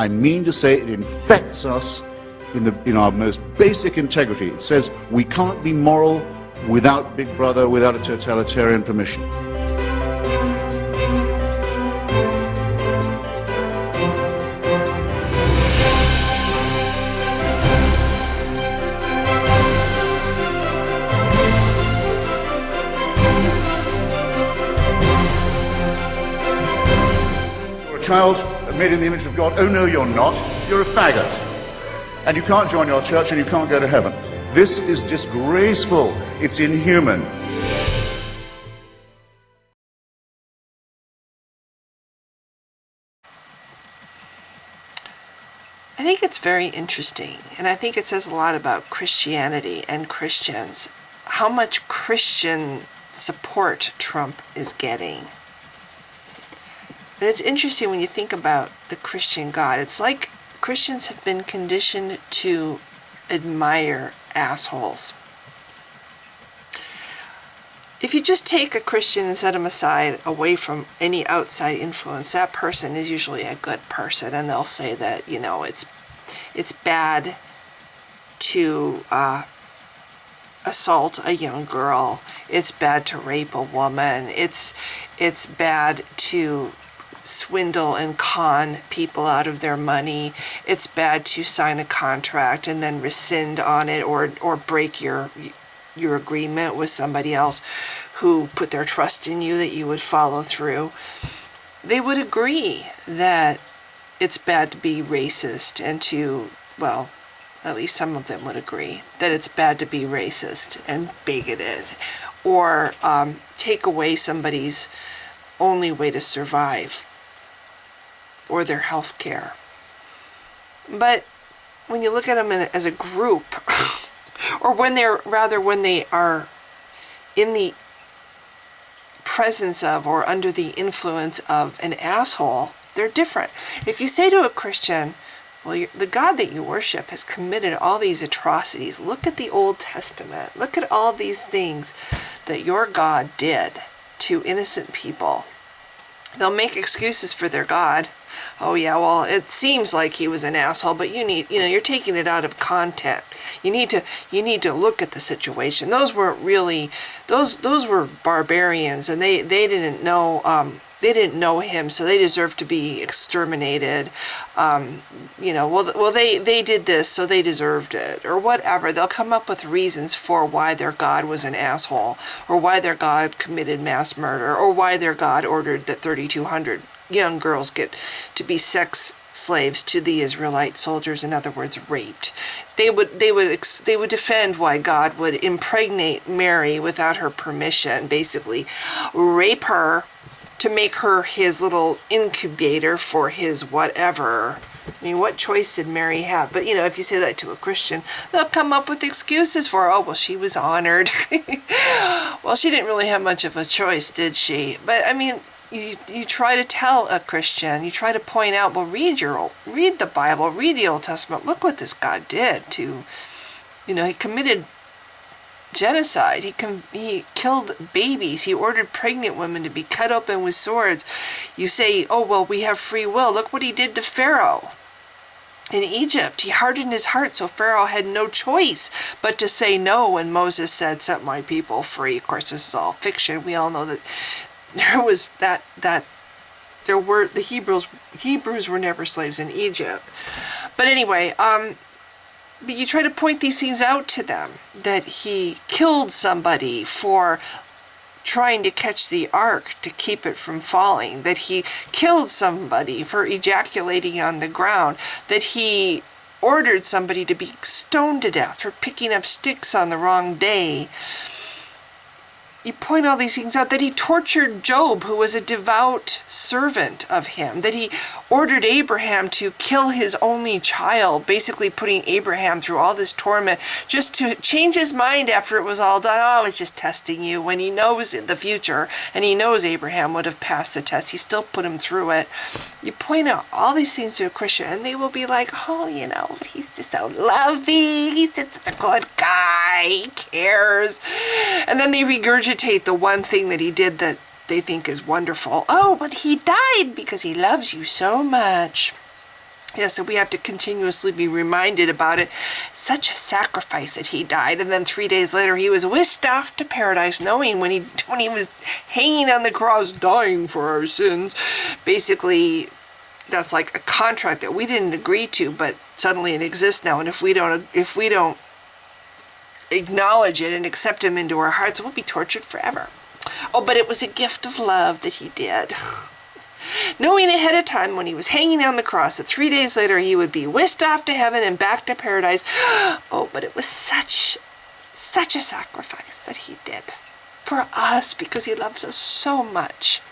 I mean to say it infects us in our most basic integrity. It says we can't be moral without Big Brother, without a totalitarian permission. Child made in the image of God. Oh no, you're not. You're a faggot. And you can't join your church and you can't go to heaven. This is disgraceful. It's inhuman. I think it's very interesting, and I think it says a lot about Christianity and Christians, how much Christian support Trump is getting. And it's interesting when you think about the Christian God. It's like Christians have been conditioned to admire assholes. If you just take a Christian and set him aside away from any outside influence, that person is usually a good person, and they'll say that, you know, it's bad to assault a young girl. It's bad to rape a woman. It's bad to swindle and con people out of their money. It's bad to sign a contract and then rescind on it or break your agreement with somebody else who put their trust in you that you would follow through. They would agree that it's bad to be racist and to, well, at least some of them would agree that it's bad to be racist and bigoted or take away somebody's only way to survive or their health care. But when you look at them as a group, or when they are in the presence of or under the influence of an asshole, they're different. If you say to a Christian, well, the God that you worship has committed all these atrocities. Look at the Old Testament. Look at all these things that your God did to innocent people. They'll make excuses for their God. Oh yeah, well, it seems like he was an asshole, but you're taking it out of content. You need to look at the situation. Those weren't really, those were barbarians, and they didn't know him, so they deserve to be exterminated. They did this, so they deserved it, or whatever. They'll come up with reasons for why their God was an asshole, or why their God committed mass murder, or why their God ordered that 3,200 young girls get to be sex slaves to the Israelite soldiers, in other words, raped. They would defend why God would impregnate Mary without her permission, basically rape her to make her his little incubator for his whatever. I mean, what choice did Mary have? But, if you say that to a Christian, they'll come up with excuses for, oh, well, she was honored. Well, she didn't really have much of a choice, did she? But, I mean, you try to tell a Christian, you try to point out, well, read the Bible, read the Old Testament. Look what this God did to, he committed genocide. He killed babies. He ordered pregnant women to be cut open with swords. You say, oh, well, we have free will. Look what he did to Pharaoh in Egypt. He hardened his heart, so Pharaoh had no choice but to say no when Moses said, set my people free. Of course, this is all fiction. We all know that there was there were the Hebrews were never slaves in Egypt. But anyway, but you try to point these things out to them, that he killed somebody for trying to catch the ark to keep it from falling, that he killed somebody for ejaculating on the ground, that he ordered somebody to be stoned to death for picking up sticks on the wrong day. You point all these things out, that he tortured Job, who was a devout servant of him, that he ordered Abraham to kill his only child, basically putting Abraham through all this torment just to change his mind after it was all done. Oh, I was just testing you, when he knows in the future, and he knows Abraham would have passed the test. He still put him through it. You point out all these things to a Christian, and they will be like, oh, he's just so loving, he's just such a good guy, he cares. And then they regurgitate the one thing that he did that they think is wonderful. Oh, but he died because he loves you so much. Yeah, so we have to continuously be reminded about it. Such a sacrifice that he died, and then 3 days later he was whisked off to paradise, knowing when he was hanging on the cross, dying for our sins. Basically, that's like a contract that we didn't agree to, but suddenly it exists now. And if we don't acknowledge it and accept him into our hearts, we'll be tortured forever. Oh, but it was a gift of love that he did. Knowing ahead of time when he was hanging on the cross that 3 days later he would be whisked off to heaven and back to paradise. Oh, but it was such a sacrifice that he did for us because he loves us so much.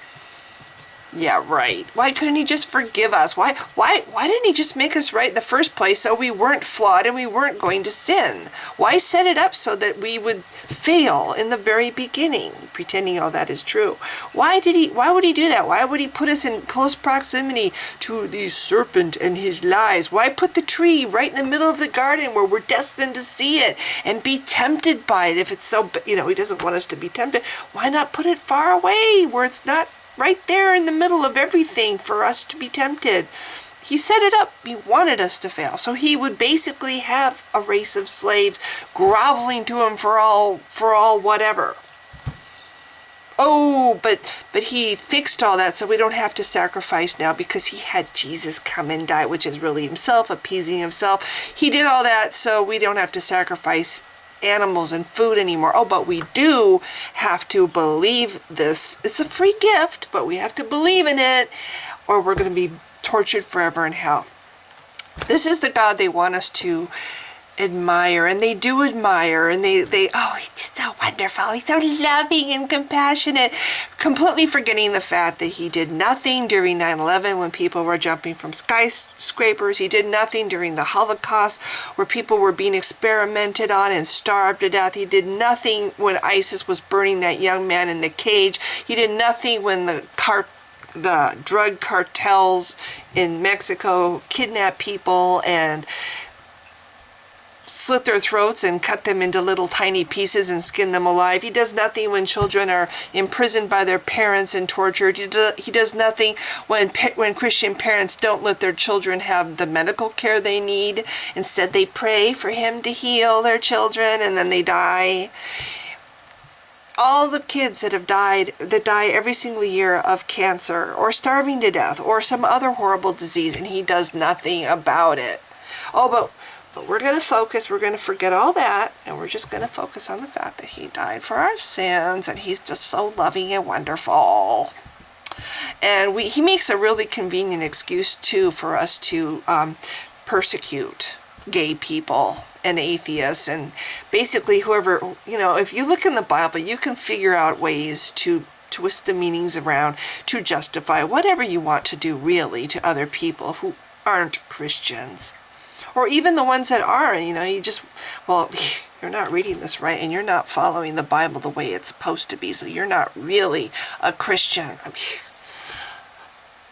Yeah, right. Why couldn't he just forgive us? Why didn't he just make us right in the first place so we weren't flawed and we weren't going to sin? Why set it up so that we would fail in the very beginning, pretending all that is true? Why would he do that? Why would he put us in close proximity to the serpent and his lies? Why put the tree right in the middle of the garden where we're destined to see it and be tempted by it if it's so, he doesn't want us to be tempted. Why not put it far away where it's not right there in the middle of everything for us to be tempted? He set it up. He wanted us to fail. So he would basically have a race of slaves groveling to him for all whatever. Oh, but he fixed all that so we don't have to sacrifice now because he had Jesus come and die, which is really himself, appeasing himself. He did all that so we don't have to sacrifice animals and food anymore. Oh, but we do have to believe this. It's a free gift, but we have to believe in it or we're going to be tortured forever in hell. This is the God they want us to admire, and they do admire, and they oh, he's just so wonderful, he's so loving and compassionate, completely forgetting the fact that he did nothing during 9/11 when people were jumping from skyscrapers. He did nothing during the Holocaust where people were being experimented on and starved to death. He did nothing when ISIS was burning that young man in the cage. He did nothing when the drug cartels in Mexico kidnapped people and slit their throats and cut them into little tiny pieces and skin them alive. He does nothing when children are imprisoned by their parents and tortured. He does nothing when Christian parents don't let their children have the medical care they need. Instead, they pray for him to heal their children and then they die. All the kids that die every single year of cancer or starving to death or some other horrible disease, and he does nothing about it. Oh, but we're going to forget all that, and we're just going to focus on the fact that he died for our sins, and he's just so loving and wonderful. And he makes a really convenient excuse, too, for us to persecute gay people and atheists, and basically whoever, if you look in the Bible, you can figure out ways to twist the meanings around to justify whatever you want to do, really, to other people who aren't Christians. Or even the ones that are, you're not reading this right, and you're not following the Bible the way it's supposed to be, so you're not really a Christian.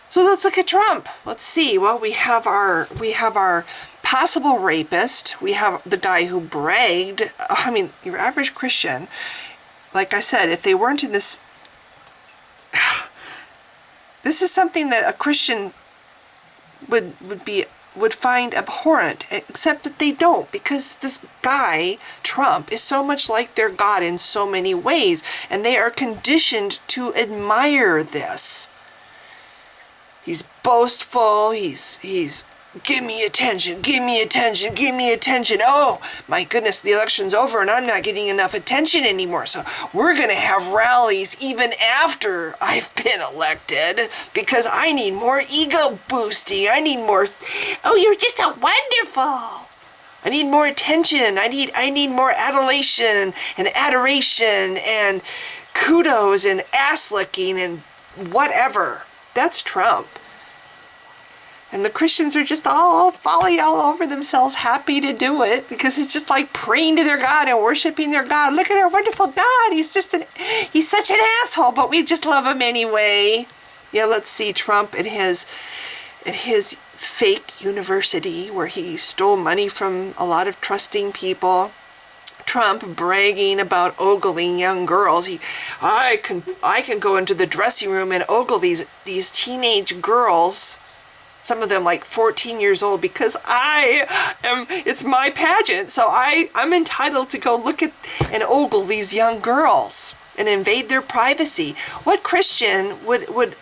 So let's look at Trump. Let's see. Well, we have our possible rapist. We have the guy who bragged. Your average Christian, like I said, if they weren't in this, this is something that a Christian would find abhorrent, except that they don't, because this guy, Trump, is so much like their God in so many ways, and they are conditioned to admire this. He's boastful, he's give me attention, give me attention, give me attention. Oh, my goodness, the election's over and I'm not getting enough attention anymore. So we're going to have rallies even after I've been elected because I need more ego boosting. I need more, oh, you're just so wonderful. I need more attention. I need more adulation and adoration and kudos and ass licking and whatever. That's Trump. And the Christians are just all falling all over themselves, happy to do it, because it's just like praying to their God and worshiping their God. Look at our wonderful God. He's such an asshole, but we just love him anyway. Yeah, let's see Trump at his fake university where he stole money from a lot of trusting people. Trump bragging about ogling young girls. I can go into the dressing room and ogle these teenage girls. some of them like 14 years old, because it's my pageant, so I'm entitled to go look at and ogle these young girls and invade their privacy. What Christian would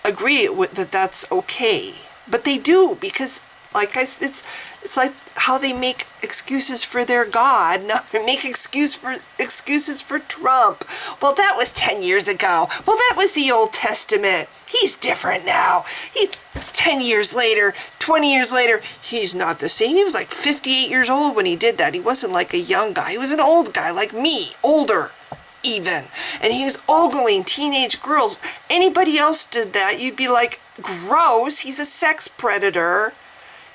agree with that that's okay? But they do, because it's like how they make excuses for their God. Now they make excuses for Trump. Well, that was 10 years ago. Well, that was the Old Testament. He's different now. It's 10 years later, 20 years later. He's not the same. He was like 58 years old when he did that. He wasn't like a young guy. He was an old guy like me, older even. And he was ogling teenage girls. Anybody else did that, you'd be like, gross. He's a sex predator.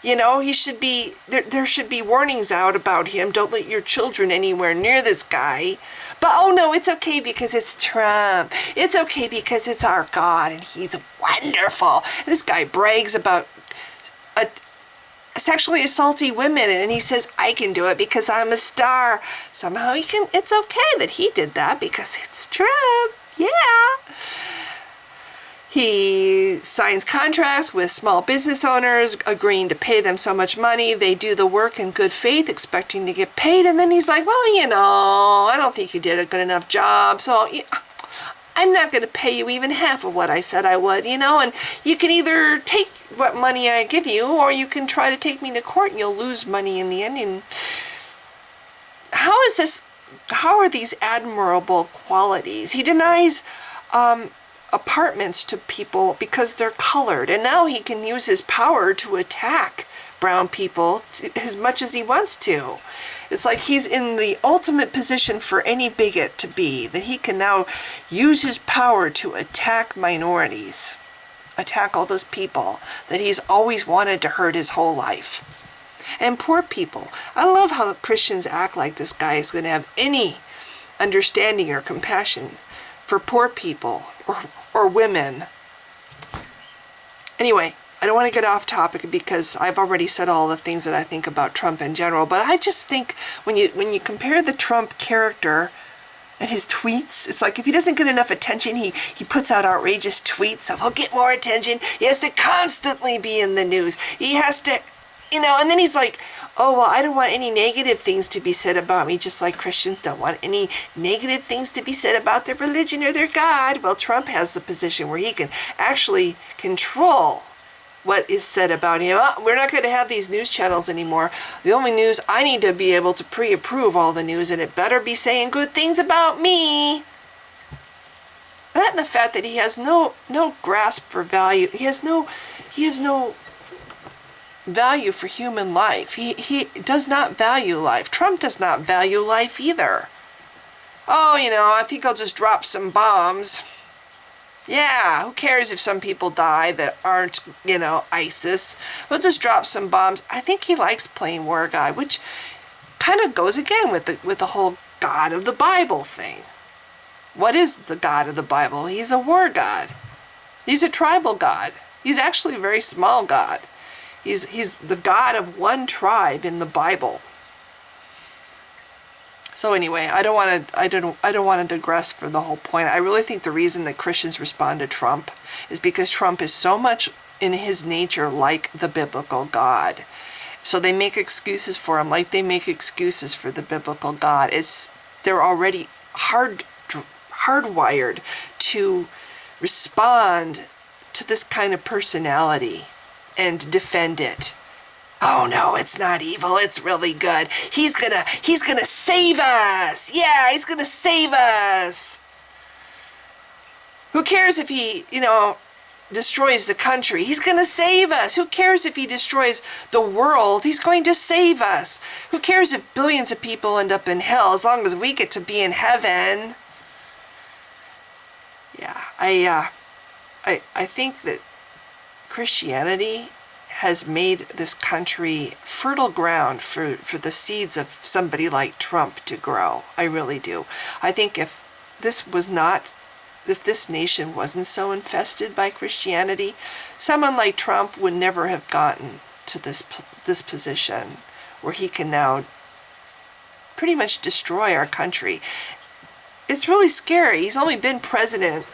You know, he should be, there should be warnings out about him. Don't let your children anywhere near this guy. But oh no, it's okay because it's Trump. It's okay because it's our God and he's wonderful. This guy brags about sexually assaulting women, and he says, I can do it because I'm a star. Somehow it's okay that he did that because it's Trump. Yeah. He signs contracts with small business owners, agreeing to pay them so much money. They do the work in good faith, expecting to get paid. And then he's like, well, I don't think you did a good enough job. So I'm not going to pay you even half of what I said I would, and you can either take what money I give you, or you can try to take me to court and you'll lose money in the end. And how are these admirable qualities? He denies apartments to people because they're colored, and now he can use his power to attack brown people as much as he wants to. It's like he's in the ultimate position for any bigot to be, that he can now use his power to attack minorities, attack all those people that he's always wanted to hurt his whole life. And poor people. I love how Christians act like this guy is going to have any understanding or compassion for poor people or women. Anyway, I don't want to get off topic because I've already said all the things that I think about Trump in general, but I just think when you compare the Trump character and his tweets, it's like if he doesn't get enough attention, he puts out outrageous tweets, so he'll get more attention. He has to constantly be in the news. He has to, and then he's like, oh, well, I don't want any negative things to be said about me, just like Christians don't want any negative things to be said about their religion or their God. Well, Trump has the position where he can actually control what is said about him. We're not going to have these news channels anymore. The only news, I need to be able to pre-approve all the news, and it better be saying good things about me. That and the fact that he has no grasp for value. He has no value for human life. He does not value life. Trump does not value life either. Oh, I think I'll just drop some bombs. Yeah, who cares if some people die that aren't, ISIS? We'll just drop some bombs. I think he likes playing war god, which kind of goes again with the whole God of the Bible thing. What is the God of the Bible? He's a war god. He's a tribal god. He's actually a very small god. He's the God of one tribe in the Bible. So anyway, I don't want to digress for the whole point. I really think the reason that Christians respond to Trump is because Trump is so much in his nature like the biblical God. So they make excuses for him like they make excuses for the biblical God. They're already hardwired to respond to this kind of personality and defend it. Oh no, it's not evil, it's really good. He's gonna save us. Yeah, he's gonna save us. Who cares if he, destroys the country? He's gonna save us. Who cares if he destroys the world? He's going to save us. Who cares if billions of people end up in hell as long as we get to be in heaven? Yeah, I think that Christianity has made this country fertile ground for the seeds of somebody like Trump to grow. I really do. I think if this nation wasn't so infested by Christianity, someone like Trump would never have gotten to this position where he can now pretty much destroy our country. It's really scary. He's only been president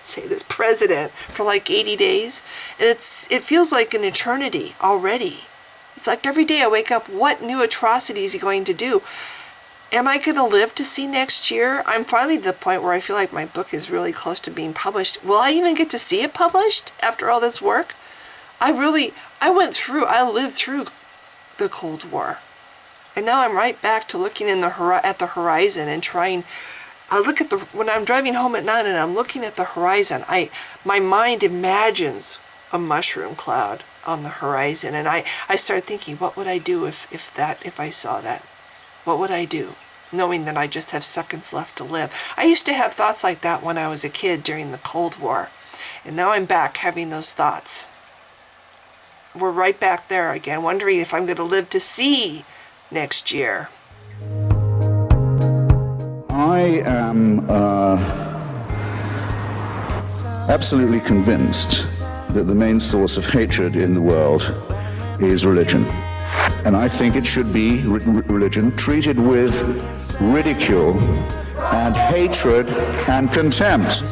say this, president for like 80 days. And it feels like an eternity already. It's like every day I wake up, what new atrocity is he going to do? Am I going to live to see next year? I'm finally to the point where I feel like my book is really close to being published. Will I even get to see it published after all this work? I lived through the Cold War. And now I'm right back to looking at the horizon and trying. When I'm driving home at night and I'm looking at the horizon, my mind imagines a mushroom cloud on the horizon, and I start thinking, what would I do if I saw that? What would I do, knowing that I just have seconds left to live? I used to have thoughts like that when I was a kid during the Cold War, and now I'm back having those thoughts. We're right back there again, wondering if I'm going to live to see next year. I am absolutely convinced that the main source of hatred in the world is religion. And I think it should be religion treated with ridicule and hatred and contempt.